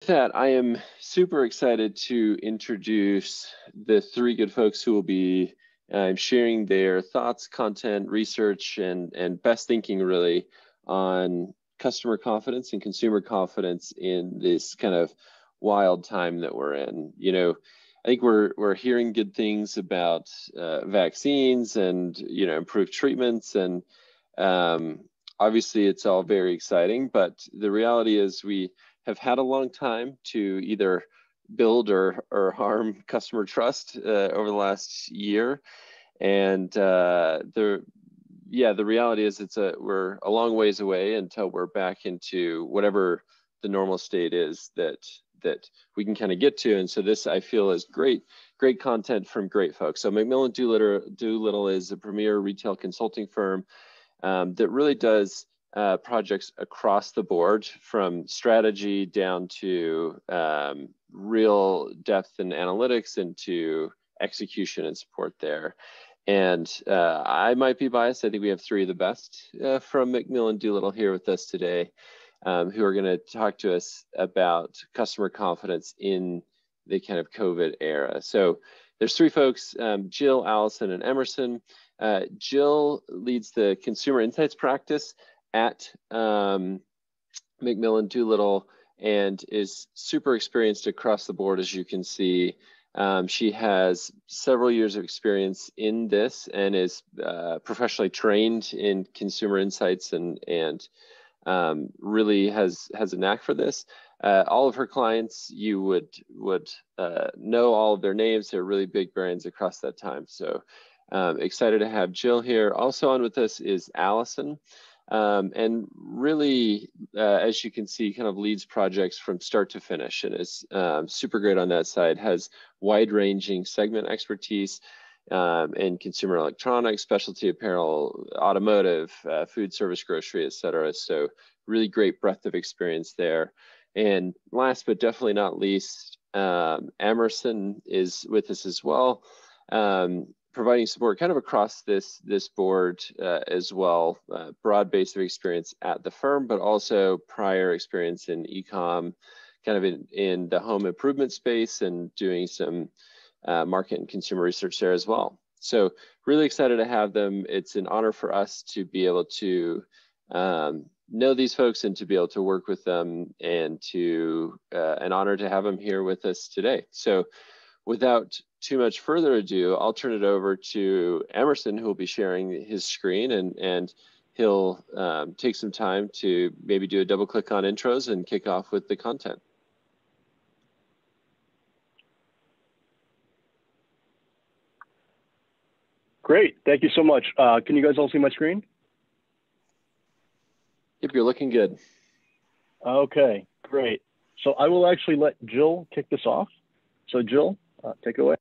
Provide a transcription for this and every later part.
With that, I am super excited to introduce the three good folks who will be sharing their thoughts, content, research, and best thinking really on customer confidence and consumer confidence in this kind of wild time that we're in. You know, I think we're hearing good things about vaccines and improved treatments, and obviously it's all very exciting. But the reality is we have had a long time to either build or harm customer trust over the last year, and the reality is we're a long ways away until we're back into whatever the normal state is that we can kind of get to. And so this, I feel, is great content from great folks. So McMillanDoolittle is a premier retail consulting firm that really does projects across the board, from strategy down to real depth and analytics into execution and support there. And I might be biased. I think we have three of the best from McMillanDoolittle here with us today, who are going to talk to us about customer confidence in the kind of COVID era. So there's three folks, Jill, Alyson, and Emerson. Jill leads the consumer insights practice at McMillanDoolittle and is super experienced across the board, as you can see. She has several years of experience in this and is professionally trained in consumer insights and really has a knack for this. All of her clients, you would know all of their names. They're really big brands across that time. So excited to have Jill here. Also on with us is Alyson. And really, as you can see, kind of leads projects from start to finish and is super great on that side, has wide-ranging segment expertise in consumer electronics, specialty apparel, automotive, food service, grocery, et cetera. So really great breadth of experience there. And last but definitely not least, Emerson is with us as well, providing support kind of across this board as well. Broad base of experience at the firm, but also prior experience in e-com, kind of in the home improvement space, and doing some market and consumer research there as well. So really excited to have them. It's an honor for us to be able to know these folks and to be able to work with them, and an honor to have them here with us today. So without too much further ado, I'll turn it over to Emerson, who will be sharing his screen, and he'll take some time to maybe do a double click on intros and kick off with the content. Great, thank you so much. Can you guys all see my screen? Yep, you're looking good. Okay, great. So I will actually let Jill kick this off. So Jill, take it away.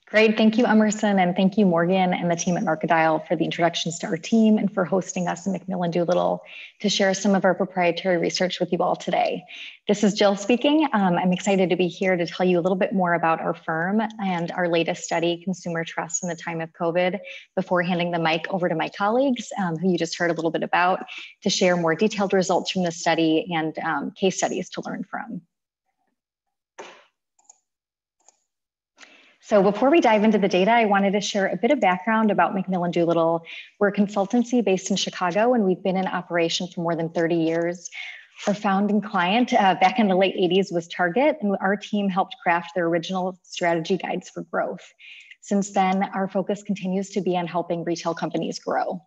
Great, thank you, Emerson, and thank you, Morgan, and the team at Markedial for the introductions to our team and for hosting us in McMillanDoolittle to share some of our proprietary research with you all today. This is Jill speaking. I'm excited to be here to tell you a little bit more about our firm and our latest study, Consumer Trust in the Time of COVID, before handing the mic over to my colleagues, who you just heard a little bit about, to share more detailed results from the study and case studies to learn from. So before we dive into the data, I wanted to share a bit of background about McMillanDoolittle. We're a consultancy based in Chicago, and we've been in operation for more than 30 years. Our founding client back in the late 80s was Target, and our team helped craft their original strategy guides for growth. Since then, our focus continues to be on helping retail companies grow.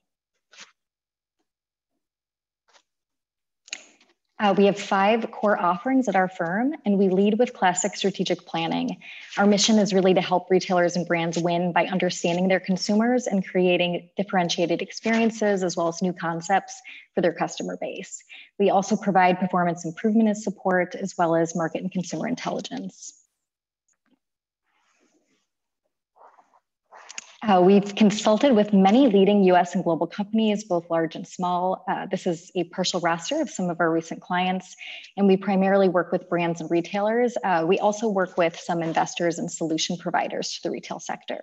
We have 5 core offerings at our firm, and we lead with classic strategic planning. Our mission is really to help retailers and brands win by understanding their consumers and creating differentiated experiences as well as new concepts for their customer base. We also provide performance improvement as support, as well as market and consumer intelligence. We've consulted with many leading US and global companies, both large and small. This is a partial roster of some of our recent clients, and we primarily work with brands and retailers. We also work with some investors and solution providers to the retail sector.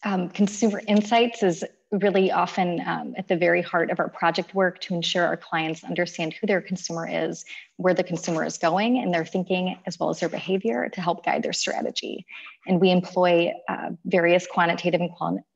Consumer insights is really often at the very heart of our project work to ensure our clients understand who their consumer is, where the consumer is going, and their thinking as well as their behavior to help guide their strategy. And we employ various quantitative and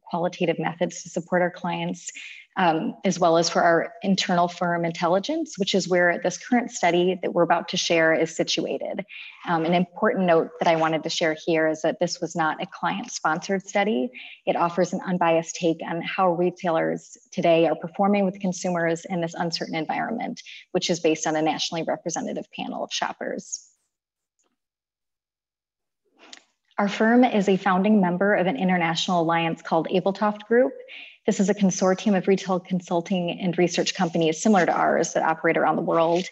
qualitative methods to support our clients, as well as for our internal firm intelligence, which is where this current study that we're about to share is situated. An important note that I wanted to share here is that this was not a client-sponsored study. It offers an unbiased take on how retailers today are performing with consumers in this uncertain environment, which is based on a nationally representative panel of shoppers. Our firm is a founding member of an international alliance called Beltoft Group. This is a consortium of retail consulting and research companies similar to ours that operate around the world,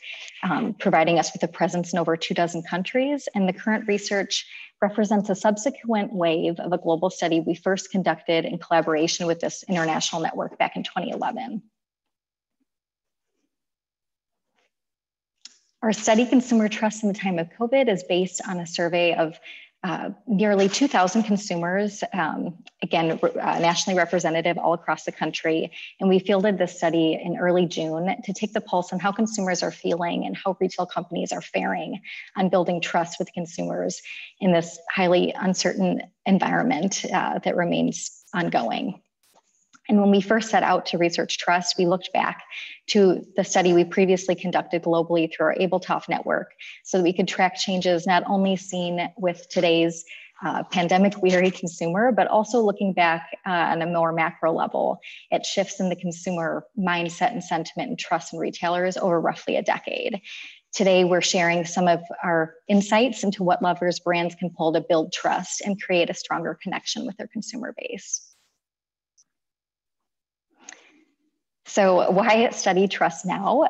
providing us with a presence in over 24 countries. And the current research represents a subsequent wave of a global study we first conducted in collaboration with this international network back in 2011. Our study, Consumer Trust in the Time of COVID, is based on a survey of nearly 2,000 consumers, again, nationally representative all across the country. And we fielded this study in early June to take the pulse on how consumers are feeling and how retail companies are faring on building trust with consumers in this highly uncertain environment that remains ongoing. And when we first set out to research trust, we looked back to the study we previously conducted globally through our Beltoft network so that we could track changes not only seen with today's pandemic-weary consumer, but also looking back on a more macro level at shifts in the consumer mindset and sentiment and trust in retailers over roughly a decade. Today, we're sharing some of our insights into what levers brands can pull to build trust and create a stronger connection with their consumer base. So why study trust now?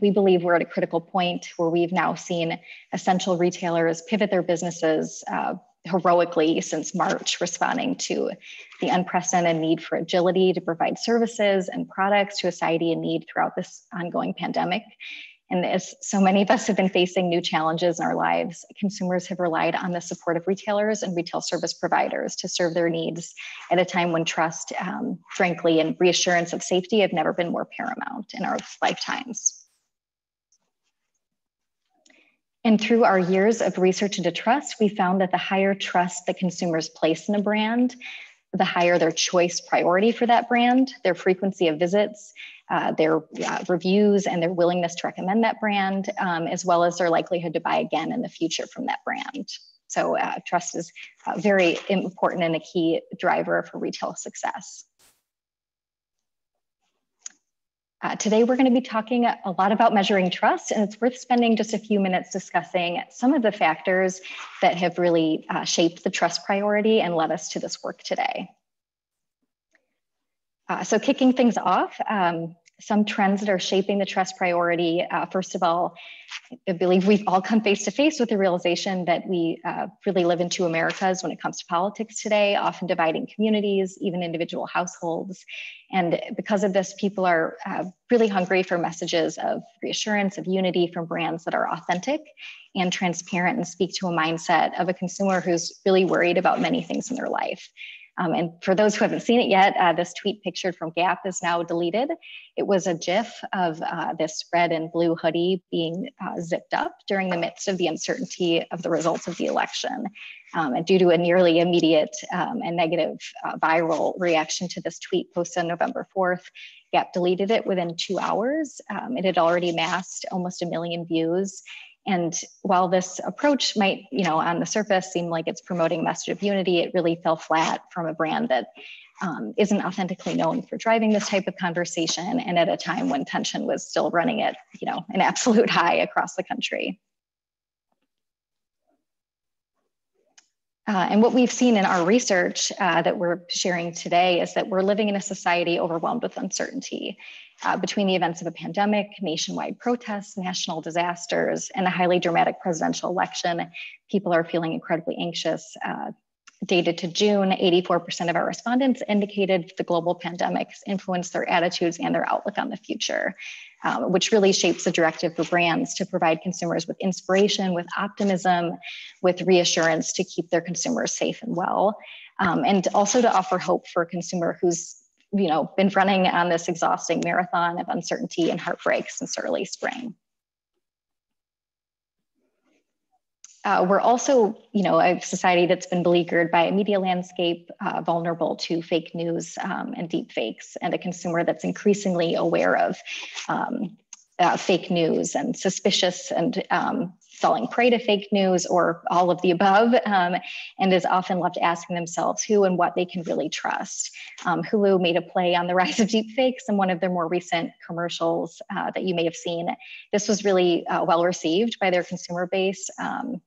We believe we're at a critical point where we've now seen essential retailers pivot their businesses heroically since March, responding to the unprecedented need for agility to provide services and products to a society in need throughout this ongoing pandemic. And as so many of us have been facing new challenges in our lives, consumers have relied on the support of retailers and retail service providers to serve their needs at a time when trust, frankly, and reassurance of safety have never been more paramount in our lifetimes. And through our years of research into trust, we found that the higher trust that consumers place in a brand, the higher their choice priority for that brand, their frequency of visits, their reviews, and their willingness to recommend that brand, as well as their likelihood to buy again in the future from that brand. So trust is very important and a key driver for retail success. Today, we're going to be talking a lot about measuring trust, and it's worth spending just a few minutes discussing some of the factors that have really shaped the trust priority and led us to this work today. So kicking things off, some trends that are shaping the trust priority. First of all, I believe we've all come face to face with the realization that we really live in two Americas when it comes to politics today, often dividing communities, even individual households. And because of this, people are really hungry for messages of reassurance, of unity from brands that are authentic and transparent and speak to a mindset of a consumer who's really worried about many things in their life. And for those who haven't seen it yet, this tweet pictured from Gap is now deleted. It was a GIF of this red and blue hoodie being zipped up during the midst of the uncertainty of the results of the election. And due to a nearly immediate and negative viral reaction to this tweet posted on November 4th, Gap deleted it within 2 hours. It had already amassed almost 1 million views. And while this approach might, on the surface seem like it's promoting a message of unity, it really fell flat from a brand that isn't authentically known for driving this type of conversation, and at a time when tension was still running at, an absolute high across the country. And what we've seen in our research that we're sharing today is that we're living in a society overwhelmed with uncertainty. Between the events of a pandemic, nationwide protests, national disasters, and a highly dramatic presidential election, people are feeling incredibly anxious. Dated to June, 84% of our respondents indicated the global pandemics influenced their attitudes and their outlook on the future, which really shapes the directive for brands to provide consumers with inspiration, with optimism, with reassurance to keep their consumers safe and well, and also to offer hope for a consumer who's been running on this exhausting marathon of uncertainty and heartbreak since early spring. We're also, a society that's been beleaguered by a media landscape vulnerable to fake news and deep fakes, and a consumer that's increasingly aware of fake news and suspicious and falling prey to fake news or all of the above, and is often left asking themselves who and what they can really trust. Hulu made a play on the rise of deepfakes in one of their more recent commercials that you may have seen. This was really well received by their consumer base.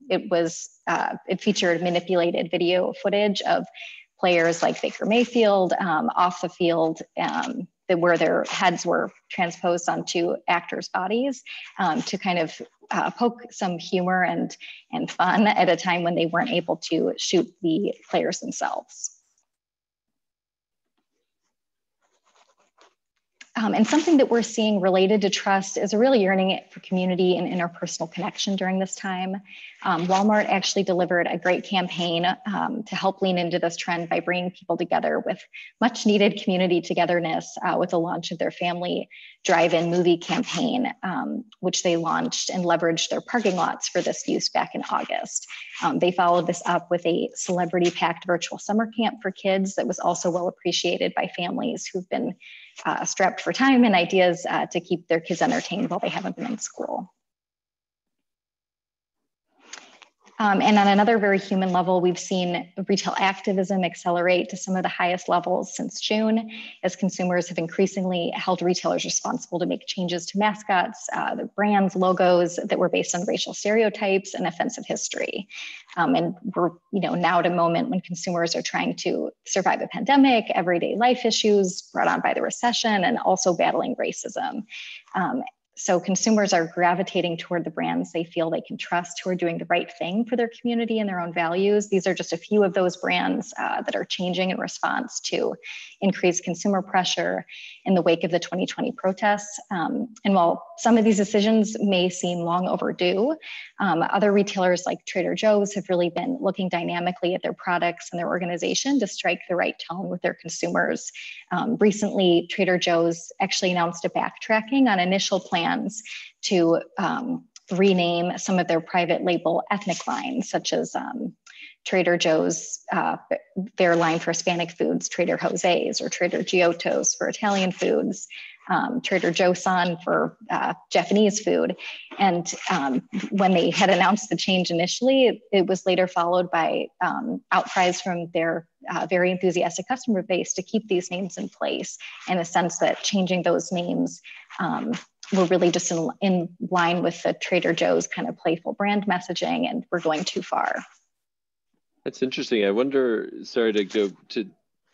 It featured manipulated video footage of players like Baker Mayfield off the field, where their heads were transposed onto actors' bodies to kind of poke some humor and fun at a time when they weren't able to shoot the players themselves. And something that we're seeing related to trust is a real yearning for community and interpersonal connection during this time. Walmart actually delivered a great campaign to help lean into this trend by bringing people together with much needed community togetherness with the launch of their family drive-in movie campaign, which they launched and leveraged their parking lots for this use back in August. They followed this up with a celebrity-packed virtual summer camp for kids that was also well appreciated by families who've been strapped for time and ideas to keep their kids entertained while they haven't been in school. And on another very human level, we've seen retail activism accelerate to some of the highest levels since June, as consumers have increasingly held retailers responsible to make changes to mascots, the brands, logos that were based on racial stereotypes and offensive history. And we're now at a moment when consumers are trying to survive a pandemic, everyday life issues brought on by the recession, and also battling racism. So consumers are gravitating toward the brands they feel they can trust, who are doing the right thing for their community and their own values. These are just a few of those brands that are changing in response to increased consumer pressure in the wake of the 2020 protests. And while some of these decisions may seem long overdue, other retailers like Trader Joe's have really been looking dynamically at their products and their organization to strike the right tone with their consumers. Recently, Trader Joe's actually announced a backtracking on initial plans to rename some of their private label ethnic lines, such as Trader Joe's, their line for Hispanic foods, Trader Jose's, or Trader Giotto's for Italian foods, Trader Joe-san for Japanese food. And when they had announced the change initially, it was later followed by outcries from their very enthusiastic customer base to keep these names in place, in a sense that changing those names were really just in line with the Trader Joe's kind of playful brand messaging, and we're going too far. That's interesting. I wonder, sorry to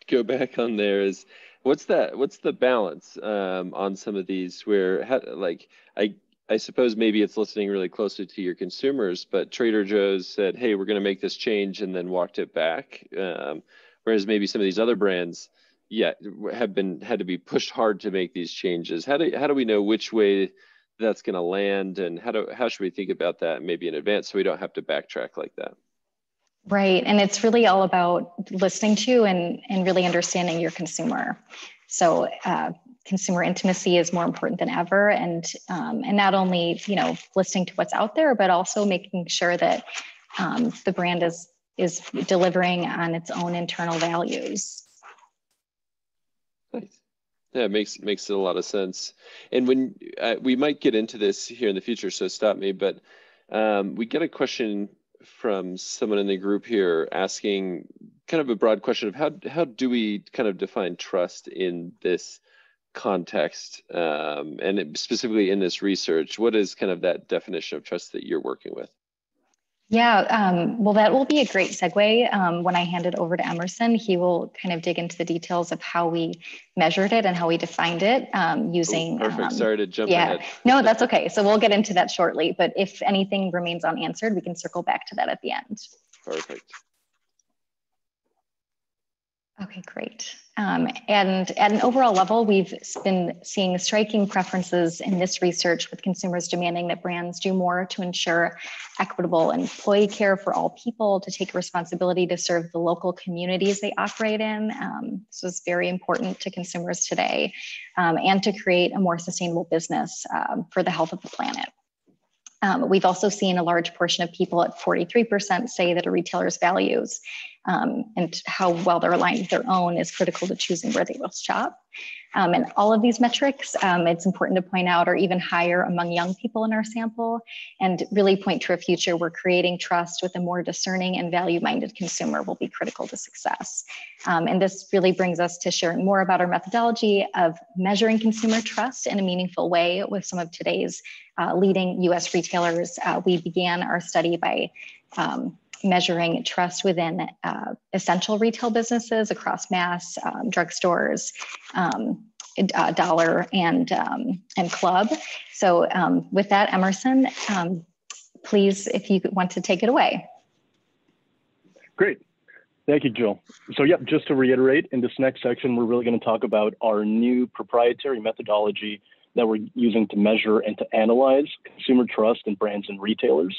go back on there, is what's the balance on some of these where, I suppose maybe it's listening really closely to your consumers, but Trader Joe's said, hey, we're going to make this change, and then walked it back. Whereas maybe some of these other brands, had to be pushed hard to make these changes. How do we know which way that's going to land, and how should we think about that maybe in advance so we don't have to backtrack like that? Right, and it's really all about listening to and really understanding your consumer. So consumer intimacy is more important than ever, and not only listening to what's out there, but also making sure that the brand is delivering on its own internal values. Nice. Yeah, it makes a lot of sense. And when we might get into this here in the future, so stop me, but we get a question from someone in the group here asking kind of a broad question of how do we kind of define trust in this context, and specifically in this research? What is kind of that definition of trust that you're working with? Yeah, well, that will be a great segue. When I hand it over to Emerson, he will kind of dig into the details of how we measured it and how we defined it using. Perfect. Sorry to jump ahead. No, that's okay. So we'll get into that shortly. But if anything remains unanswered, we can circle back to that at the end. Perfect. Okay, great. And at an overall level, we've been seeing striking preferences in this research with consumers demanding that brands do more to ensure equitable employee care for all people, to take responsibility to serve the local communities they operate in. This is very important to consumers today, and to create a more sustainable business for the health of the planet. We've also seen a large portion of people at 43% say that a retailer's values and how well they're aligned with their own is critical to choosing where they will shop. And all of these metrics, it's important to point out, are even higher among young people in our sample, and really point to a future where creating trust with a more discerning and value-minded consumer will be critical to success. And this really brings us to sharing more about our methodology of measuring consumer trust in a meaningful way with some of today's leading US retailers. We began our study by measuring trust within essential retail businesses across mass, drugstores, dollar, and club. So with that, Emerson, please, if you want to take it away. Great. Thank you, Jill. So yep, just to reiterate, in this next section, we're really going to talk about our new proprietary methodology that we're using to measure and to analyze consumer trust in brands and retailers.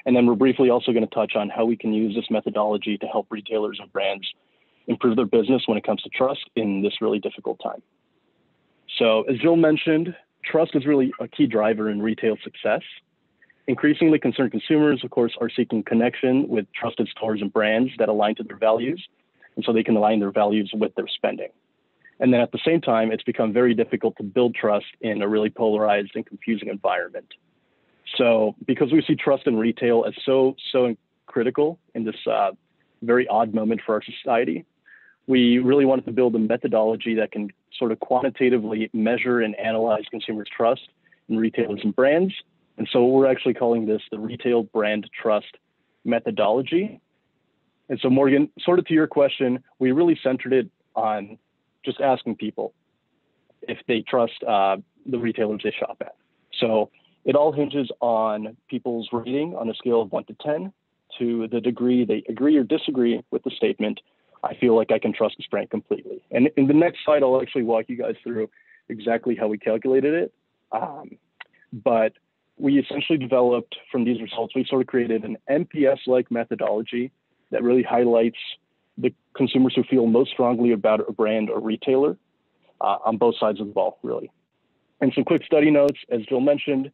And then we're briefly also going to touch on how we can use this methodology to help retailers and brands improve their business when it comes to trust in this really difficult time. So as Jill mentioned, trust is really a key driver in retail success. Increasingly concerned consumers, of course, are seeking connection with trusted stores and brands that align to their values, and so they can align their values with their spending. And then at the same time, it's become very difficult to build trust in a really polarized and confusing environment. So because we see trust in retail as so critical in this very odd moment for our society, we really wanted to build a methodology that can sort of quantitatively measure and analyze consumers' trust in retailers and brands. And so we're actually calling this the Retail Brand Trust Methodology. And so Morgan, sort of to your question, we really centered it on just asking people if they trust the retailers they shop at. So it all hinges on people's rating on a scale of 1 to 10 to the degree they agree or disagree with the statement, I feel like I can trust this brand completely. And in the next slide, I'll actually walk you guys through exactly how we calculated it. But we essentially developed from these results, we sort of created an NPS-like methodology that really highlights the consumers who feel most strongly about a brand or retailer on both sides of the ball, really. And some quick study notes, as Jill mentioned,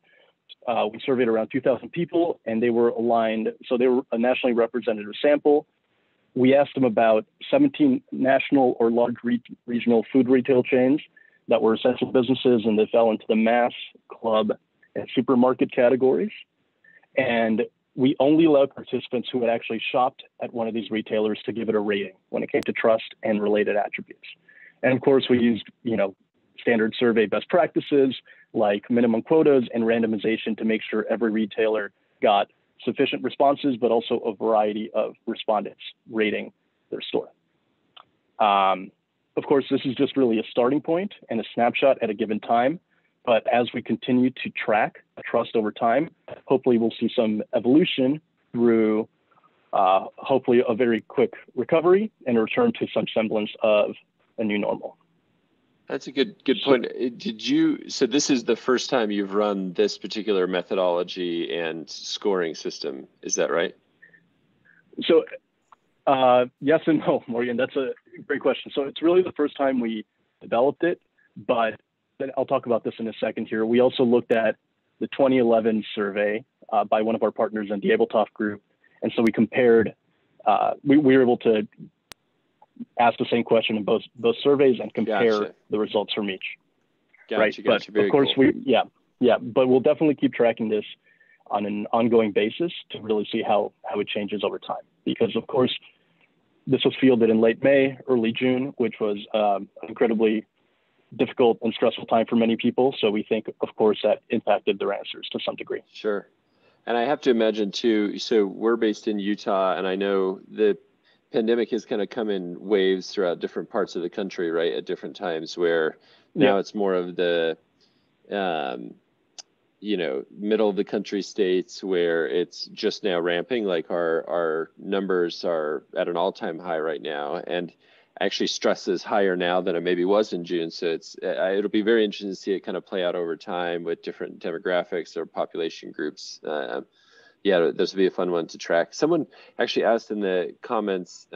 we surveyed around 2,000 people and they were aligned. So they were a nationally representative sample. We asked them about 17 national or large regional food retail chains that were essential businesses and they fell into the mass, club, and supermarket categories. And we only allowed participants who had actually shopped at one of these retailers to give it a rating when it came to trust and related attributes. And of course, we used, standard survey best practices like minimum quotas and randomization to make sure every retailer got sufficient responses, but also a variety of respondents rating their store. Of course, this is just really a starting point and a snapshot at a given time. But as we continue to track trust over time, hopefully we'll see some evolution through hopefully a very quick recovery and a return to some semblance of a new normal. That's a good point. So this is the first time you've run this particular methodology and scoring system, is that right? So yes and no, Morgan, that's a great question. So it's really the first time we developed it, but I'll talk about this in a second here. We also looked at the 2011 survey by one of our partners in the Beltoft Group. And so we compared, we were able to ask the same question in both surveys and compare the results from each. But of course, cool. But we'll definitely keep tracking this on an ongoing basis to really see how it changes over time. Because of course, this was fielded in late May, early June, which was incredibly difficult and stressful time for many people. So we think, of course, that impacted their answers to some degree. Sure. And I have to imagine too, so we're based in Utah, and I know the pandemic has kind of come in waves throughout different parts of the country, right, at different times, where now it's more of the, middle of the country states where it's just now ramping, like our numbers are at an all-time high right now. And actually stresses higher now than it maybe was in June. So it'll be very interesting to see it kind of play out over time with different demographics or population groups. Yeah, this will be a fun one to track. Someone actually asked in the comments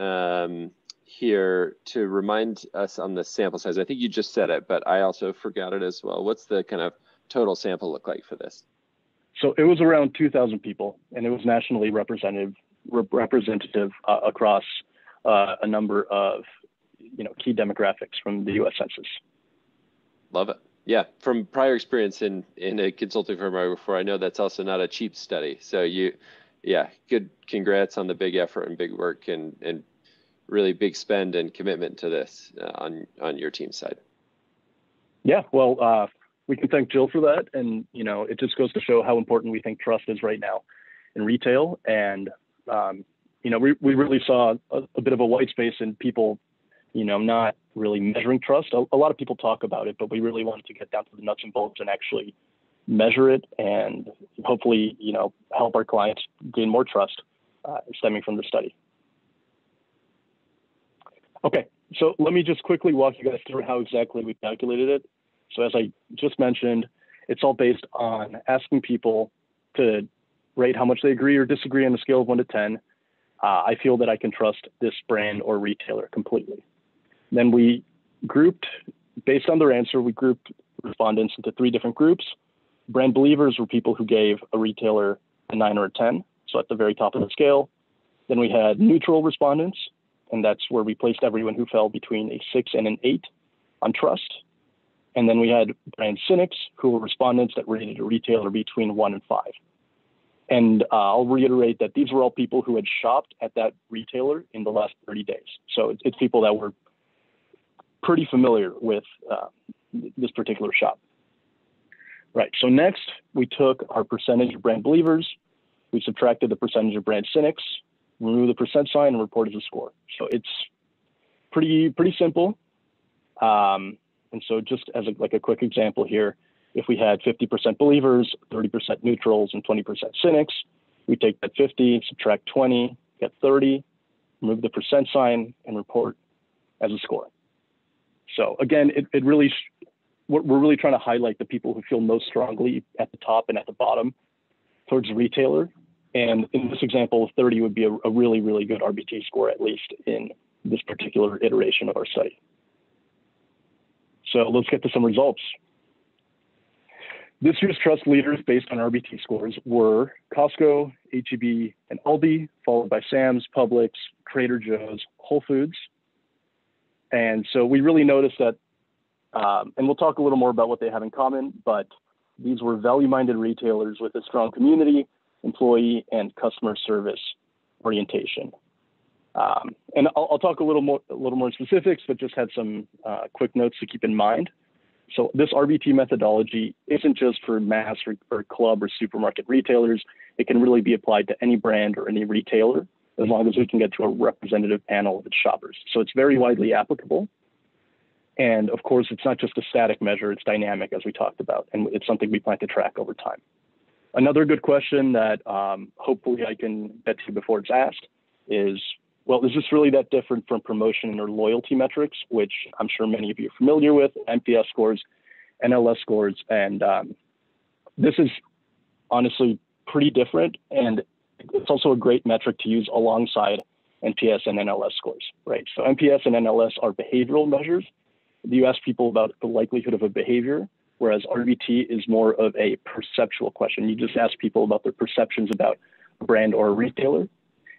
here to remind us on the sample size. I think you just said it, but I also forgot it as well. What's the kind of total sample look like for this? So it was around 2,000 people, and it was nationally representative across a number of key demographics from the U.S. Census. Love it. Yeah, from prior experience in a consulting firm I worked for, I know that's also not a cheap study. So good. Congrats on the big effort and big work and really big spend and commitment to this on your team side. Yeah, well, we can thank Jill for that, and it just goes to show how important we think trust is right now in retail. And we really saw a bit of a white space in people not really measuring trust. A lot of people talk about it, but we really wanted to get down to the nuts and bolts and actually measure it and hopefully, help our clients gain more trust stemming from the study. Okay, so let me just quickly walk you guys through how exactly we calculated it. So as I just mentioned, it's all based on asking people to rate how much they agree or disagree on a scale of 1 to 10. I feel that I can trust this brand or retailer completely. Then we grouped, based on their answer, we grouped respondents into 3 different groups. Brand believers were people who gave a retailer a 9 or a 10, so at the very top of the scale. Then we had neutral respondents, and that's where we placed everyone who fell between a 6 and an 8 on trust. And then we had brand cynics, who were respondents that rated a retailer between 1 and 5. And I'll reiterate that these were all people who had shopped at that retailer in the last 30 days. So it's people that were pretty familiar with this particular shop. Right, so next we took our percentage of brand believers, we subtracted the percentage of brand cynics, removed the percent sign, and reported the score. So it's pretty simple. And so just as a quick example here, if we had 50% believers, 30% neutrals, and 20% cynics, we take that 50, subtract 20, get 30, remove the percent sign, and report as a score. So again, we're really trying to highlight the people who feel most strongly at the top and at the bottom towards the retailer. And in this example, 30 would be a really, really good RBT score, at least in this particular iteration of our study. So let's get to some results. This year's trust leaders based on RBT scores were Costco, H-E-B, and Aldi, followed by Sam's, Publix, Trader Joe's, Whole Foods. And so we really noticed that, and we'll talk a little more about what they have in common, but these were value-minded retailers with a strong community, employee, and customer service orientation. And I'll talk a little more specifics, but just had some quick notes to keep in mind. So this RBT methodology isn't just for mass or club or supermarket retailers. It can really be applied to any brand or any retailer, as long as we can get to a representative panel of its shoppers. So it's very widely applicable. And of course, it's not just a static measure, it's dynamic, as we talked about, and it's something we plan to track over time. Another good question that hopefully I can get to before it's asked is, well, is this really that different from promotion or loyalty metrics, which I'm sure many of you are familiar with, NPS scores, NLS scores, and this is honestly pretty different, and it's also a great metric to use alongside NPS and NLS scores, right? So NPS and NLS are behavioral measures. You ask people about the likelihood of a behavior, whereas RBT is more of a perceptual question. You just ask people about their perceptions about a brand or a retailer.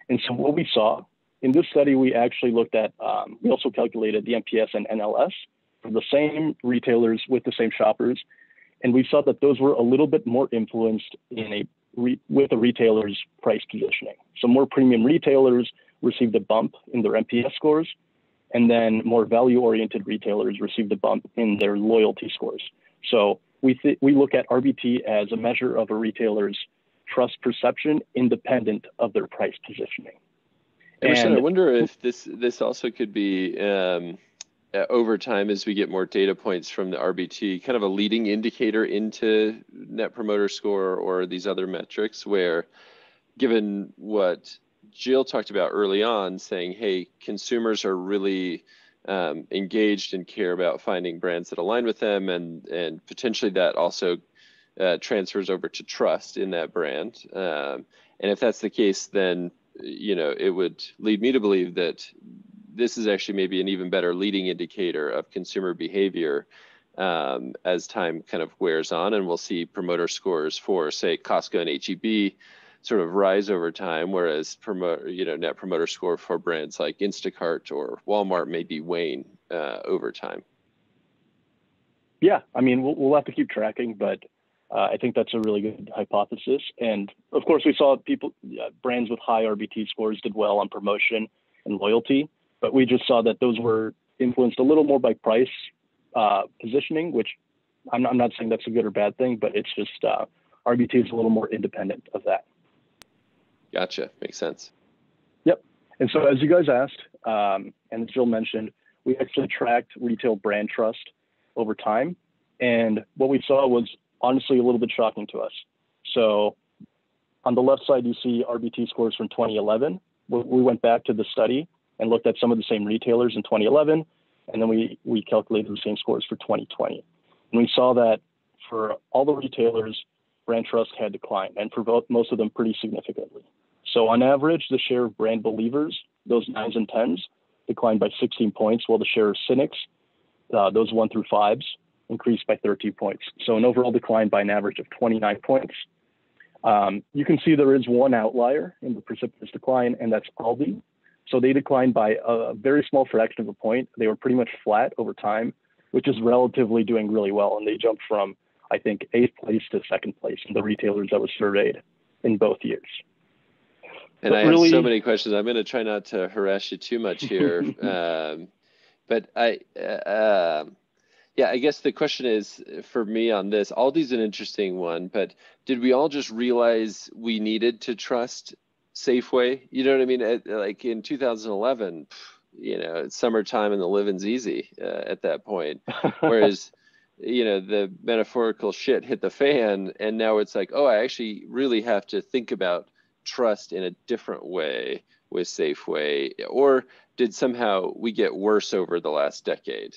And so what we saw in this study, we actually looked at, we also calculated the NPS and NLS for the same retailers with the same shoppers. And we saw that those were a little bit more influenced with a retailer's price positioning. So more premium retailers received a bump in their NPS scores, and then more value-oriented retailers received a bump in their loyalty scores. So we look at RBT as a measure of a retailer's trust perception independent of their price positioning. Emerson, I wonder if this also could be over time, as we get more data points from the RBT, kind of a leading indicator into Net Promoter Score or these other metrics, where given what Jill talked about early on, saying, hey, consumers are really engaged and care about finding brands that align with them, and potentially that also transfers over to trust in that brand. And if that's the case, then it would lead me to believe that this is actually maybe an even better leading indicator of consumer behavior as time kind of wears on, and we'll see promoter scores for, say, Costco and HEB sort of rise over time, whereas net promoter score for brands like Instacart or Walmart may be wane over time. Yeah, I mean, we'll have to keep tracking, but I think that's a really good hypothesis. And of course, we saw brands with high RBT scores did well on promotion and loyalty, but we just saw that those were influenced a little more by price positioning, which I'm not saying that's a good or bad thing, but it's just RBT is a little more independent of that. Gotcha. Makes sense. Yep. And so as you guys asked, and as Jill mentioned, we actually tracked retail brand trust over time. And what we saw was honestly a little bit shocking to us. So on the left side, you see RBT scores from 2011. We went back to the study and looked at some of the same retailers in 2011. And then we calculated the same scores for 2020. And we saw that for all the retailers, brand trust had declined, and for most of them pretty significantly. So on average, the share of brand believers, those 9s and 10s, declined by 16 points, while the share of cynics, those 1 through 5s, increased by 13 points. So an overall decline by an average of 29 points. You can see there is one outlier in the precipitous decline, and that's Aldi. So they declined by a very small fraction of a point. They were pretty much flat over time, which is relatively doing really well. And they jumped from, I think, 8th place to 2nd place in the retailers that were surveyed in both years. And I have so many questions. I'm going to try not to harass you too much here. But I guess the question is, for me on this, Aldi's an interesting one, but did we all just realize we needed to trust Safeway? You know what I mean? Like in 2011, it's summertime and the living's easy at that point. Whereas, the metaphorical shit hit the fan, and now it's like, oh, I actually really have to think about trust in a different way with Safeway. Or did somehow we get worse over the last decade?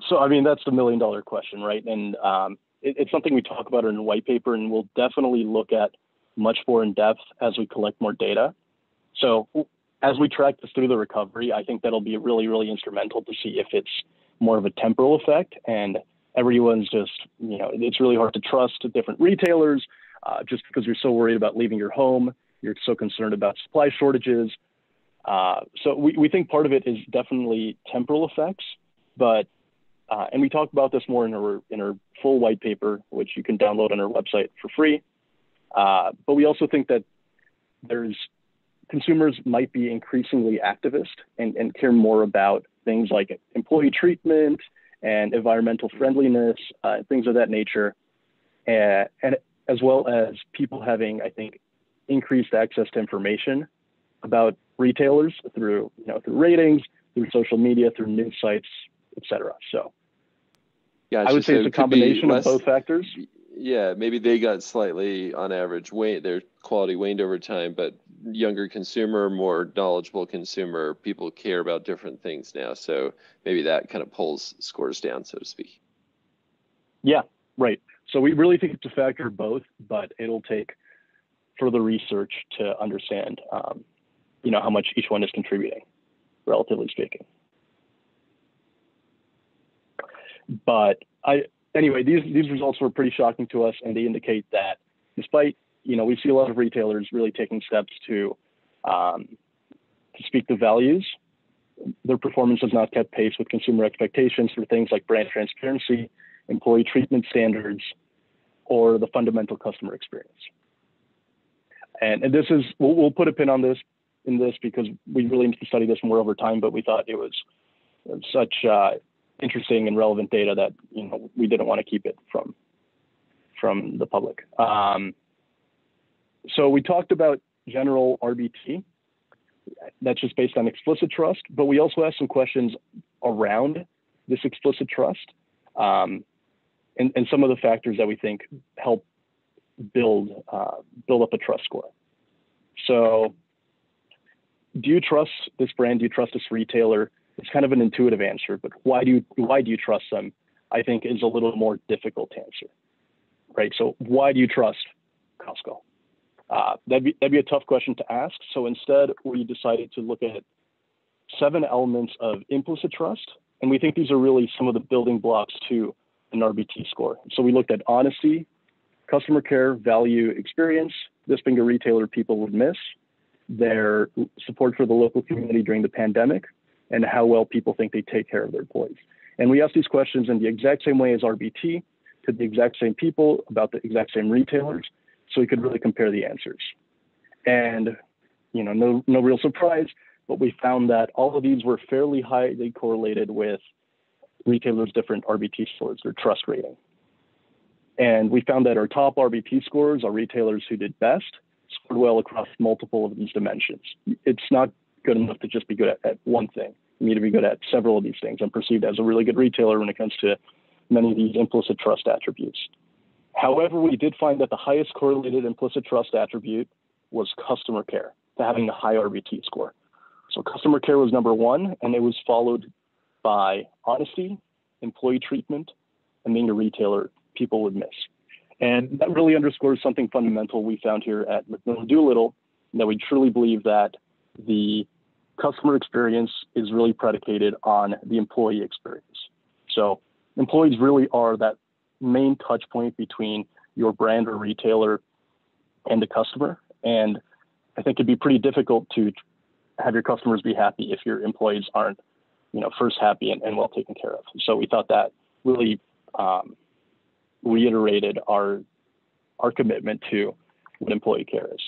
So, I mean, that's the $1 million question, right? And it's something we talk about in a white paper, and we'll definitely look at much more in depth as we collect more data. So as we track this through the recovery, I think that'll be really, really instrumental to see if it's more of a temporal effect, and everyone's just, it's really hard to trust different retailers just because you're so worried about leaving your home. You're so concerned about supply shortages. So we think part of it is definitely temporal effects, but and we talk about this more in our full white paper, which you can download on our website for free. But we also think that consumers might be increasingly activist and care more about things like employee treatment and environmental friendliness, things of that nature, and as well as people having, I think, increased access to information about retailers through ratings, through social media, through news sites, et cetera. So gotcha. I would say it's a combination of both factors. Yeah, maybe they got slightly, on average, their quality waned over time, but younger consumer, more knowledgeable consumer, people care about different things now. So maybe that kind of pulls scores down, so to speak. Yeah, right. So we really think it's a factor of both, but it'll take further research to understand, how much each one is contributing, relatively speaking. But anyway, these results were pretty shocking to us, and they indicate that despite, we see a lot of retailers really taking steps to speak the values, their performance has not kept pace with consumer expectations for things like brand transparency, employee treatment standards, or the fundamental customer experience. And this is, we'll put a pin on this because we really need to study this more over time, but we thought it was such interesting and relevant data that we didn't want to keep it from the public. So we talked about general RBT. That's just based on explicit trust, but we also asked some questions around this explicit trust and some of the factors that we think help build up a trust score. So do you trust this brand? Do you trust this retailer? It's kind of an intuitive answer, but why do you trust them? I think is a little more difficult to answer, right? So why do you trust Costco? That'd be a tough question to ask. So instead, we decided to look at 7 elements of implicit trust, and we think these are really some of the building blocks to an RBT score. So we looked at honesty, customer care, value, experience, this being a retailer people would miss, their support for the local community during the pandemic, and how well people think they take care of their employees. And we asked these questions in the exact same way as RBT to the exact same people about the exact same retailers, so we could really compare the answers. And no real surprise, but we found that all of these were fairly highly correlated with retailers' different RBT scores, their trust rating. And we found that our top RBT scores are retailers who did best, scored well across multiple of these dimensions. It's not good enough to just be good at one thing. You need to be good at several of these things and perceived as a really good retailer when it comes to many of these implicit trust attributes. However, we did find that the highest correlated implicit trust attribute was customer care, to having a high RBT score. So customer care was number 1, and it was followed by honesty, employee treatment, and being a retailer people would miss. And that really underscores something fundamental we found here at McMillanDoolittle, that we truly believe that the customer experience is really predicated on the employee experience. So employees really are that main touch point between your brand or retailer and the customer. And I think it'd be pretty difficult to have your customers be happy if your employees aren't, first happy and well taken care of. So we thought that really reiterated our commitment to what employee care is.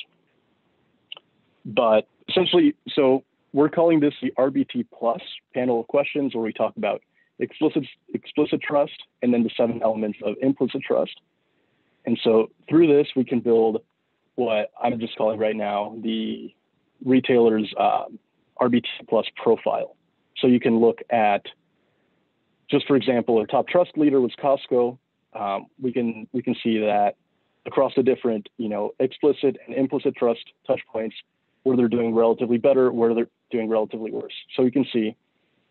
But essentially, so we're calling this the RBT Plus panel of questions, where we talk about explicit trust and then the 7 elements of implicit trust. And so through this, we can build what I'm just calling right now the retailer's RBT Plus profile. So you can look at, just for example, our top trust leader was Costco. We can see that across the different, explicit and implicit trust touch points, where they're doing relatively better, where they're doing relatively worse. So we can see,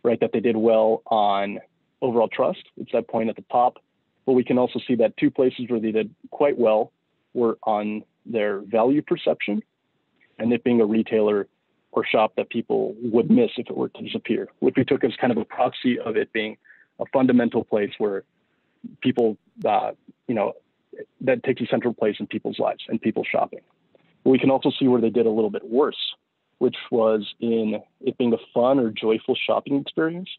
right, that they did well on overall trust. It's that point at the top. But we can also see that 2 places where they did quite well were on their value perception, and it being a retailer or shop that people would miss if it were to disappear, which we took as kind of a proxy of it being a fundamental place where people, that takes a central place in people's lives and people shopping. But we can also see where they did a little bit worse, which was in it being a fun or joyful shopping experience,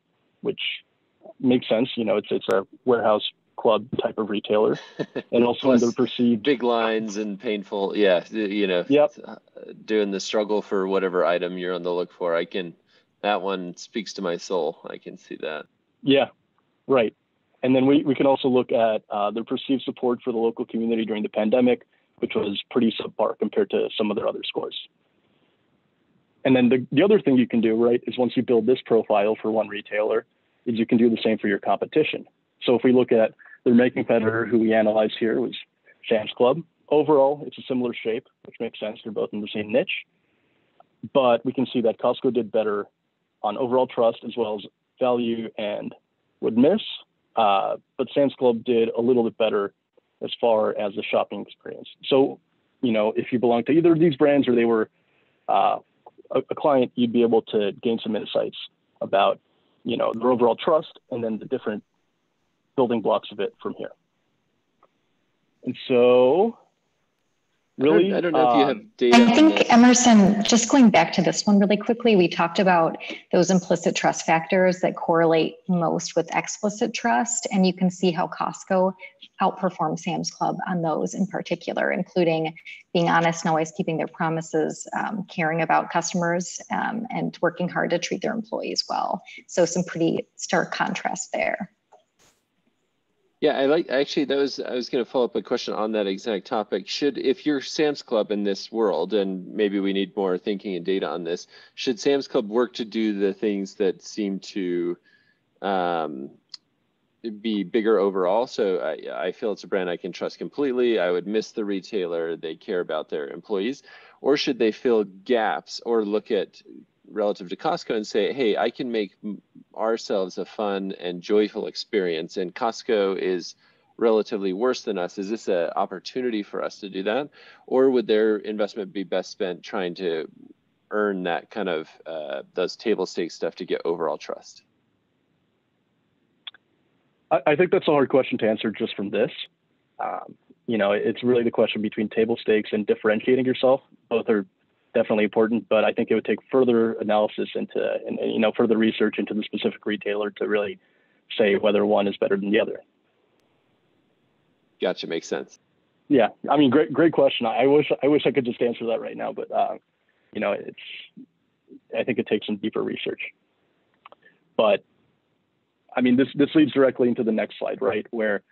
which makes sense. It's a warehouse club type of retailer, and also in their perceived big lines and painful. Yeah, Yep. Doing the struggle for whatever item you're on the look for. That one speaks to my soul. I can see that. Yeah, right. And then we can also look at their perceived support for the local community during the pandemic, which was pretty subpar compared to some of their other scores. And then the other thing you can do, right, is once you build this profile for one retailer, is you can do the same for your competition. So if we look at their main competitor, who we analyzed here, was Sam's Club. Overall, it's a similar shape, which makes sense. They're both in the same niche. But we can see that Costco did better on overall trust as well as value and would miss. But Sam's Club did a little bit better as far as the shopping experience. So, if you belong to either of these brands or they were a client, you'd be able to gain some insights about, their overall trust and then the different building blocks of it from here. And so, really, I don't know if you have data. I think, Emerson, just going back to this one really quickly, we talked about those implicit trust factors that correlate most with explicit trust, and you can see how Costco outperformed Sam's Club on those in particular, including being honest and always keeping their promises, caring about customers, and working hard to treat their employees well. So some pretty stark contrast there. Yeah, I was going to follow up a question on that exact topic. If you're Sam's Club in this world, and maybe we need more thinking and data on this, should Sam's Club work to do the things that seem to be bigger overall. So I feel it's a brand I can trust completely. I would miss the retailer. They care about their employees. Or should they fill gaps or look at relative to Costco and say, hey, I can make ourselves a fun and joyful experience, and Costco is relatively worse than us. Is this an opportunity for us to do that? Or would their investment be best spent trying to earn that kind of those table stakes stuff to get overall trust? I think that's a hard question to answer just from this. You know, it's really the question between table stakes and differentiating yourself. Both are definitely important, but I think it would take further analysis into, and you know, further research into the specific retailer to really say whether one is better than the other. Gotcha, makes sense. Yeah, I mean, great question. I wish I could just answer that right now, but you know, I think it takes some deeper research. But I mean, this leads directly into the next slide, right? Where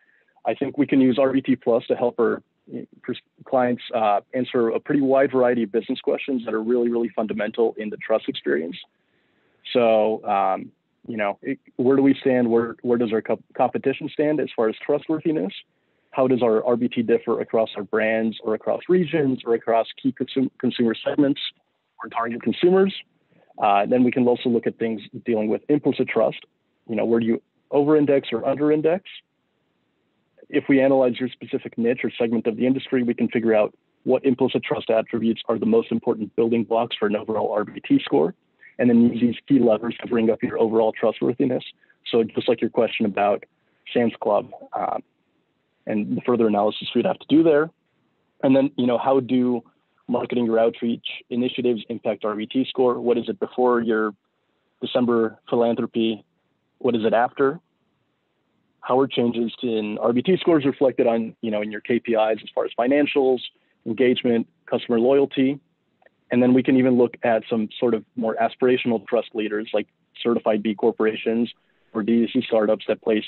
I think we can use RBT Plus to help our clients answer a pretty wide variety of business questions that are really, really fundamental in the trust experience. So, you know, where do we stand? Where does our competition stand as far as trustworthiness? How does our RBT differ across our brands or across regions or across key consumer segments or target consumers? Then we can also look at things dealing with implicit trust. You know, where do you over-index or under-index? If we analyze your specific niche or segment of the industry, we can figure out what implicit trust attributes are the most important building blocks for an overall RBT score, and then use these key levers to bring up your overall trustworthiness. So just like your question about Sam's Club and the further analysis we'd have to do there. And then, you know, how do marketing or outreach initiatives impact RBT score? What is it before your December philanthropy? What is it after? How are changes in RBT scores reflected on, you know, in your KPIs as far as financials, engagement, customer loyalty? And then we can even look at some sort of more aspirational trust leaders like certified B corporations or D2C startups that place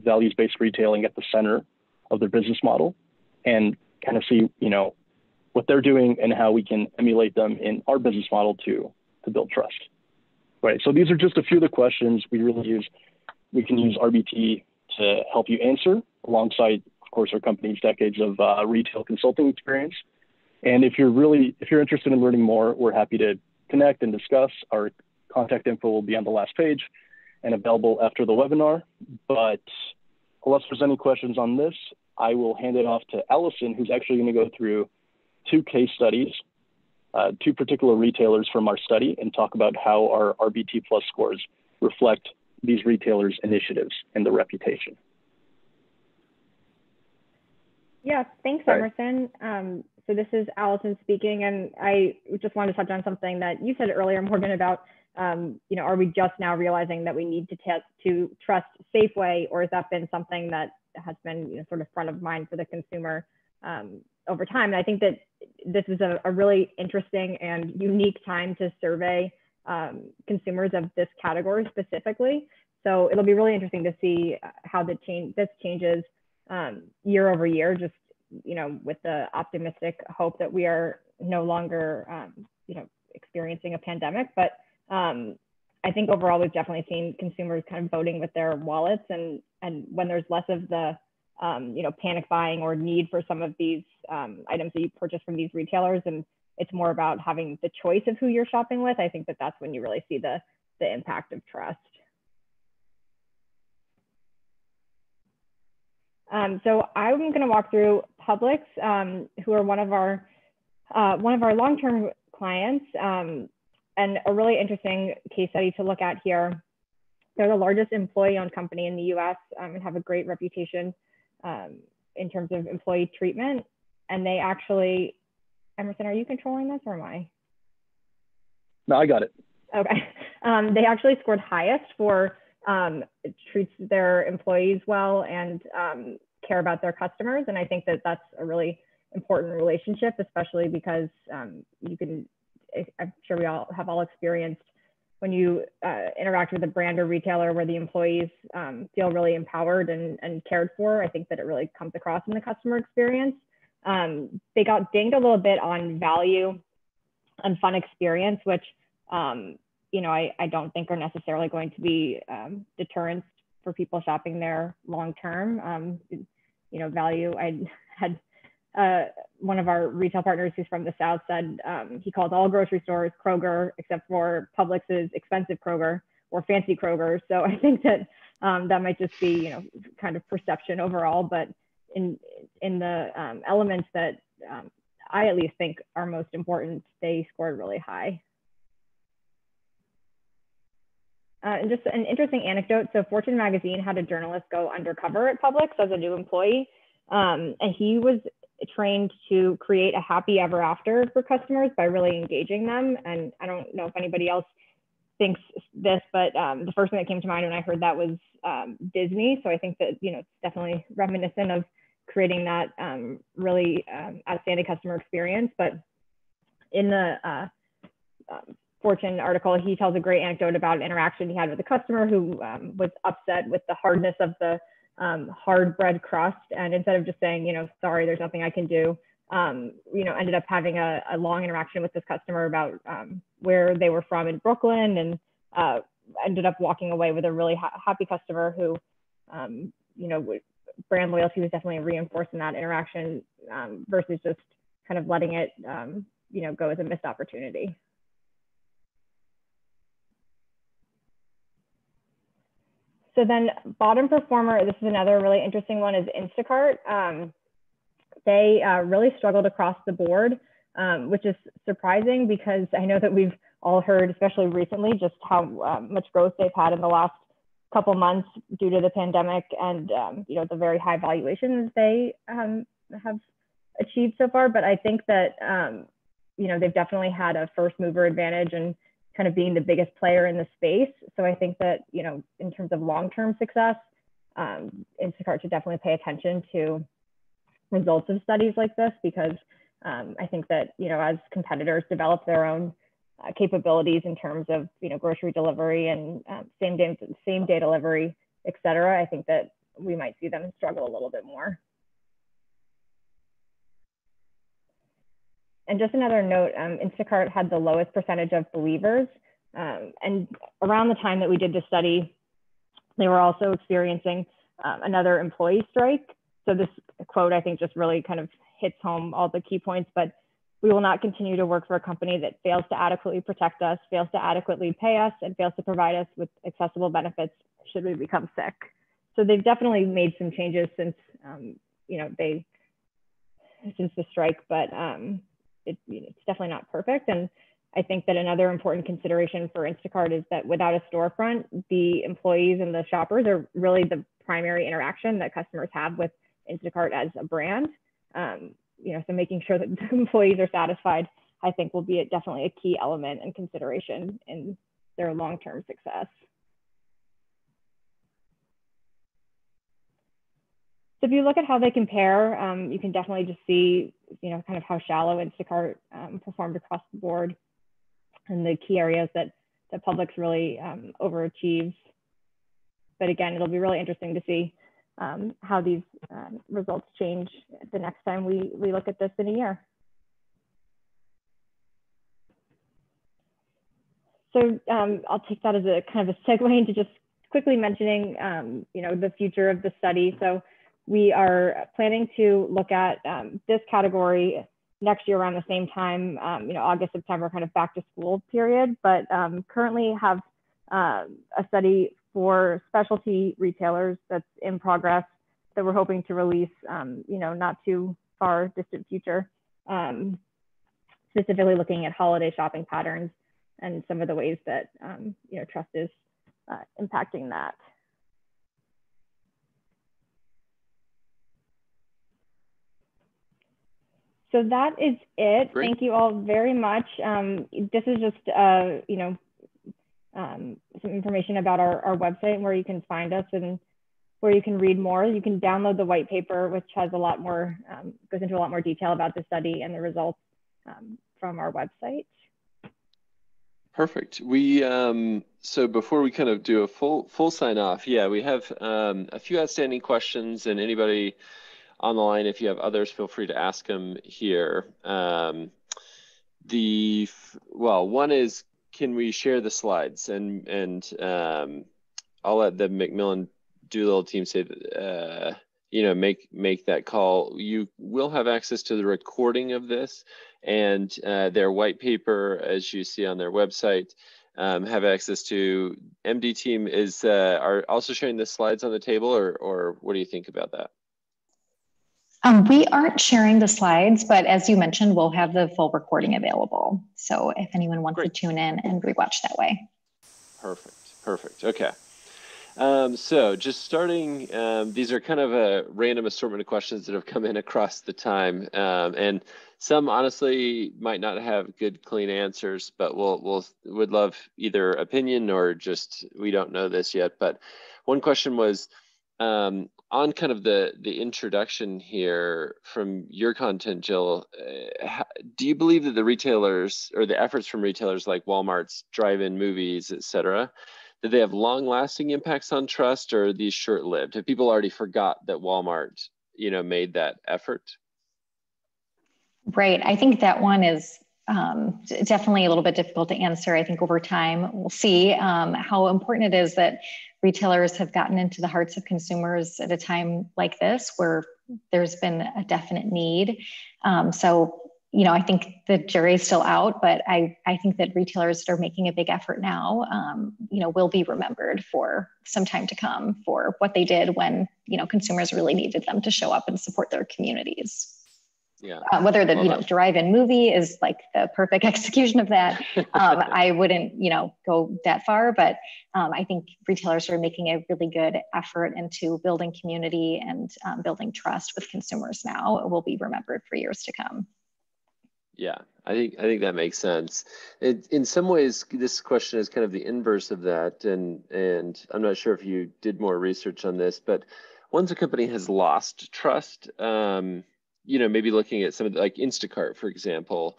values-based retailing at the center of their business model, and kind of see, you know, what they're doing and how we can emulate them in our business model to build trust. Right. So these are just a few of the questions we can use RBT to help you answer, alongside, of course, our company's decades of retail consulting experience. And if you're interested in learning more, we're happy to connect and discuss. Our contact info will be on the last page and available after the webinar. But unless there's any questions on this, I will hand it off to Alyson, who's actually going to go through two case studies, two particular retailers from our study, and talk about how our RBT Plus scores reflect these retailers' initiatives and their reputation. Yeah, thanks, Emerson. So this is Alyson speaking, and I just wanted to touch on something that you said earlier, Morgan, about, you know, are we just now realizing that we need to trust Safeway, or has that been something that has been, you know, sort of front of mind for the consumer over time? And I think that this is a really interesting and unique time to survey consumers of this category specifically. So it'll be really interesting to see how this changes year over year, just, you know, with the optimistic hope that we are no longer, you know, experiencing a pandemic. But I think overall, we've definitely seen consumers kind of voting with their wallets, and when there's less of the, you know, panic buying or need for some of these items that you purchase from these retailers, and it's more about having the choice of who you're shopping with, I think that that's when you really see the impact of trust. So I'm going to walk through Publix, who are one of our long-term clients, and a really interesting case study to look at here. They're the largest employee-owned company in the U.S. And have a great reputation in terms of employee treatment. And they actually, Emerson, are you controlling this or am I? No, I got it. Okay. They actually scored highest for treats their employees well and care about their customers. And I think that that's a really important relationship, especially because you can, I'm sure we all have experienced when you interact with a brand or retailer where the employees feel really empowered and cared for. I think that it really comes across in the customer experience. They got dinged a little bit on value and fun experience, which you know, I don't think are necessarily going to be deterrents for people shopping there long term. You know, value. I had one of our retail partners who's from the South said he calls all grocery stores Kroger except for Publix's expensive Kroger or fancy Kroger. So I think that that might just be, you know, kind of perception overall, but in the elements that I at least think are most important, they scored really high. And just an interesting anecdote. So Fortune magazine had a journalist go undercover at Publix as a new employee. And he was trained to create a happy ever after for customers by really engaging them. And I don't know if anybody else thinks this, but the first thing that came to mind when I heard that was Disney. So I think that, you know, it's definitely reminiscent of creating that really outstanding customer experience. But in the Fortune article, he tells a great anecdote about an interaction he had with a customer who was upset with the hardness of the hard bread crust. And instead of just saying, you know, sorry, there's nothing I can do, you know, ended up having a long interaction with this customer about where they were from in Brooklyn, and ended up walking away with a really happy customer who, you know, brand loyalty was definitely reinforced in that interaction versus just kind of letting it, you know, go as a missed opportunity. So then bottom performer, this is another really interesting one, is Instacart. They really struggled across the board, which is surprising because I know that we've all heard, especially recently, just how much growth they've had in the last couple months due to the pandemic and you know, the very high valuations they have achieved so far. But I think that you know, they've definitely had a first mover advantage and kind of being the biggest player in the space. So I think that, you know, in terms of long-term success, Instacart should definitely pay attention to results of studies like this, because I think that, you know, as competitors develop their own capabilities in terms of, you know, grocery delivery and same day delivery, et cetera, I think that we might see them struggle a little bit more. And just another note, Instacart had the lowest percentage of believers. And around the time that we did this study, they were also experiencing another employee strike. So this quote, I think, just really kind of hits home all the key points. But we will not continue to work for a company that fails to adequately protect us, fails to adequately pay us, and fails to provide us with accessible benefits should we become sick. So they've definitely made some changes since, you know, since the strike, but it's definitely not perfect. And I think that another important consideration for Instacart is that without a storefront, the employees and the shoppers are really the primary interaction that customers have with Instacart as a brand. You know, so making sure that the employees are satisfied, I think, will be definitely a key element and consideration in their long-term success. So if you look at how they compare, you can definitely just see, you know, kind of how shallow Instacart performed across the board and the key areas that Publix really overachieves. But again, it'll be really interesting to see how these results change the next time we look at this in a year. So I'll take that as a kind of a segue into just quickly mentioning, you know, the future of the study. So we are planning to look at this category next year around the same time, you know, August, September, kind of back to school period, but currently have a study for specialty retailers that's in progress that we're hoping to release, you know, not too far distant future, specifically looking at holiday shopping patterns and some of the ways that, you know, trust is impacting that. So that is it. Great. Thank you all very much. This is just, you know, some information about our website and where you can find us and where you can read more. You can download the white paper, which has a lot more, goes into a lot more detail about the study and the results from our website. Perfect. We so before we kind of do a full sign off, yeah, we have a few outstanding questions, and anybody on the line, if you have others, feel free to ask them here. Well, one is, can we share the slides? And I'll let the Doolittle team say, make that call, you will have access to the recording of this, and their white paper, as you see on their website, have access to. MD team are also sharing the slides on the table, or what do you think about that? We aren't sharing the slides, but as you mentioned, we'll have the full recording available. So if anyone wants to tune in and rewatch that way. Perfect. Okay. So just starting, these are kind of a random assortment of questions that have come in across the time. And some honestly might not have good, clean answers, but would love either opinion or just, we don't know this yet. But one question was, on kind of the introduction here from your content, Jill, do you believe that the retailers or the efforts from retailers like Walmart's drive-in movies, et cetera, that they have long-lasting impacts on trust, or are these short-lived? Have people already forgot that Walmart, made that effort? Right. I think that one is definitely a little bit difficult to answer. I think over time, we'll see how important it is that retailers have gotten into the hearts of consumers at a time like this, where there's been a definite need. I think the jury's still out, but I think that retailers that are making a big effort now, will be remembered for some time to come for what they did when, consumers really needed them to show up and support their communities. Yeah. Whether the drive-in movie is like the perfect execution of that, I wouldn't go that far, but I think retailers are making a really good effort into building community and building trust with consumers now. It will be remembered for years to come. Yeah, I think that makes sense. In some ways, this question is kind of the inverse of that, and I'm not sure if you did more research on this, but once a company has lost trust, maybe looking at some of like Instacart, for example,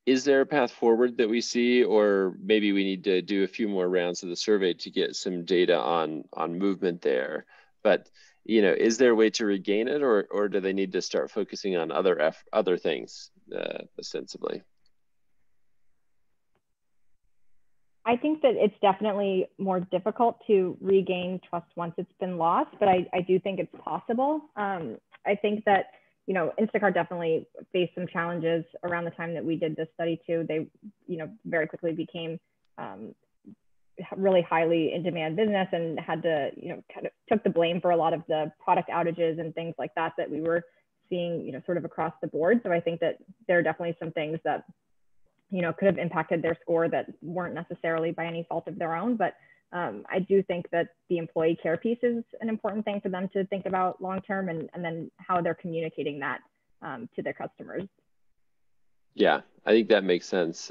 is there a path forward that we see, or maybe we need to do a few more rounds of the survey to get some data on movement there? But is there a way to regain it, or do they need to start focusing on other things ostensibly? I think that it's definitely more difficult to regain trust once it's been lost, but I do think it's possible. I think that Instacart definitely faced some challenges around the time that we did this study too. They, very quickly became really highly in demand business and had to, kind of took the blame for a lot of the product outages and things like that we were seeing, sort of across the board. So I think that there are definitely some things that, could have impacted their score that weren't necessarily by any fault of their own. But I do think that the employee care piece is an important thing for them to think about long-term, and then how they're communicating that to their customers. Yeah, I think that makes sense.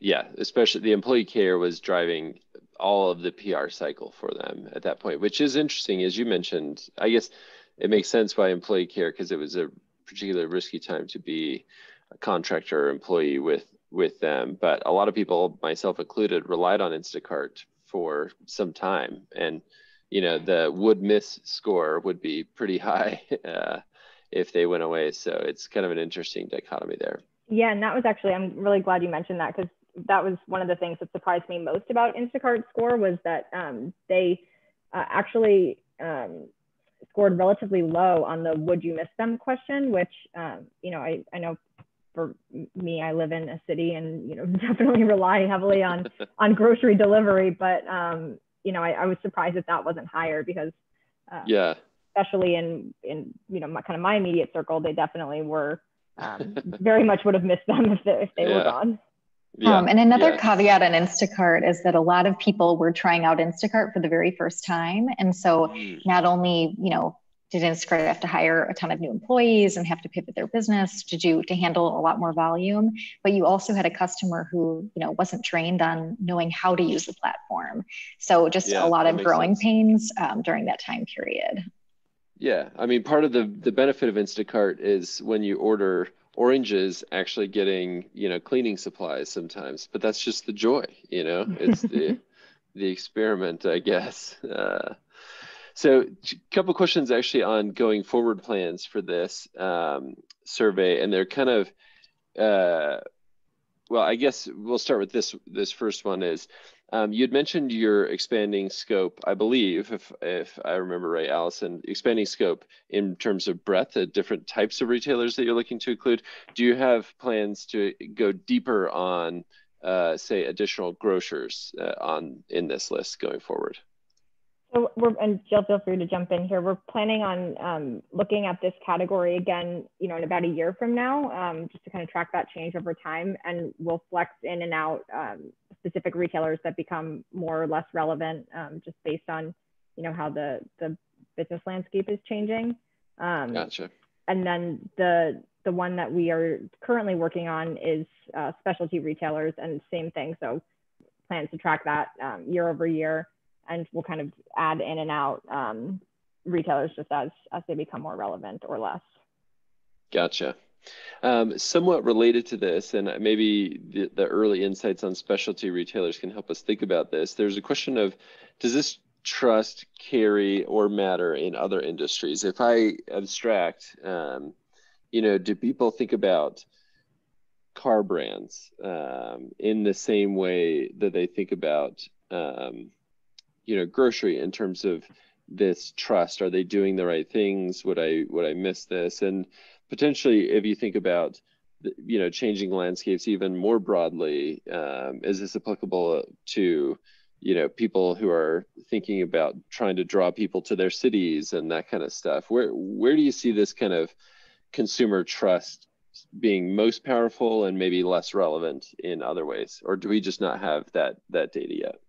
Yeah, especially the employee care was driving all of the PR cycle for them at that point, which is interesting. As you mentioned, I guess it makes sense why employee care, because it was a particularly risky time to be a contractor or employee with them. But a lot of people, myself included, relied on Instacart for some time, and the would miss score would be pretty high if they went away. So it's kind of an interesting dichotomy there. Yeah, and that was actually, I'm really glad you mentioned that, because that was one of the things that surprised me most about Instacart's score, was that they actually scored relatively low on the would you miss them question, which I know for me, I live in a city and definitely rely heavily on grocery delivery, but I was surprised that wasn't higher, because yeah, especially in my immediate circle, they definitely were very much would have missed them if they were gone. Yeah. And another caveat on Instacart is that a lot of people were trying out Instacart for the very first time. And so not only, did Instacart have to hire a ton of new employees and have to pivot their business to handle a lot more volume, but you also had a customer who, wasn't trained on knowing how to use the platform. So just a lot of growing pains during that time period. Yeah, I mean, part of the benefit of Instacart is when you order oranges, actually getting, cleaning supplies sometimes, but that's just the joy, it's the experiment, I guess. So a couple questions actually on going forward plans for this survey, and they're kind of, well, I guess we'll start with this first one is, You had mentioned your expanding scope, I believe, if I remember right, Alyson, expanding scope in terms of breadth at different types of retailers that you're looking to include. Do you have plans to go deeper on, say, additional grocers in this list going forward? So and Jill, feel free to jump in here. We're planning on looking at this category again, in about a year from now, just to kind of track that change over time, and we'll flex in and out specific retailers that become more or less relevant, just based on, how the business landscape is changing. Gotcha. And then the one that we are currently working on is specialty retailers, and same thing. So plans to track that year over year. And we'll kind of add in and out retailers just as they become more relevant or less. Gotcha. Somewhat related to this, and maybe the early insights on specialty retailers can help us think about this. There's a question of, does this trust carry or matter in other industries? If I abstract, do people think about car brands in the same way that they think about grocery in terms of this trust? Are they doing the right things? Would I miss this? And potentially, if you think about changing landscapes even more broadly, is this applicable to people who are thinking about trying to draw people to their cities and that kind of stuff? Where do you see this kind of consumer trust being most powerful and maybe less relevant in other ways? Or do we just not have that data yet?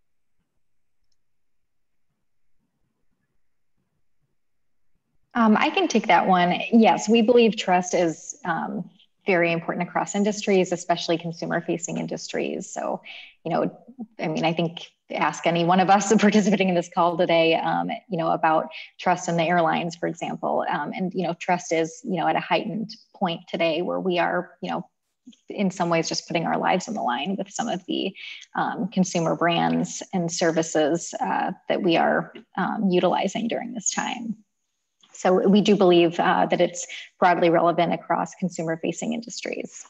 I can take that one. Yes, we believe trust is very important across industries, especially consumer-facing industries. So, I think ask any one of us participating in this call today, about trust in the airlines, for example. And trust is, at a heightened point today where we are, in some ways just putting our lives on the line with some of the consumer brands and services that we are utilizing during this time. So we do believe that it's broadly relevant across consumer-facing industries.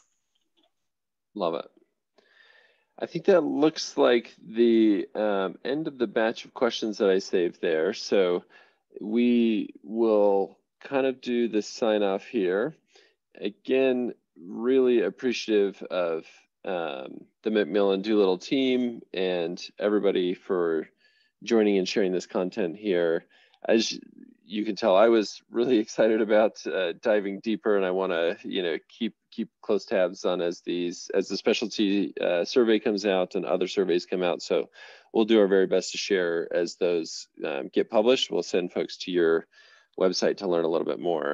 Love it. I think that looks like the end of the batch of questions that I saved there. So we will kind of do the sign off here. Again, really appreciative of the McMillanDoolittle team and everybody for joining and sharing this content here. As you can tell, I was really excited about diving deeper, and I want to, keep close tabs on as the specialty survey comes out and other surveys come out. So we'll do our very best to share as those get published. We'll send folks to your website to learn a little bit more.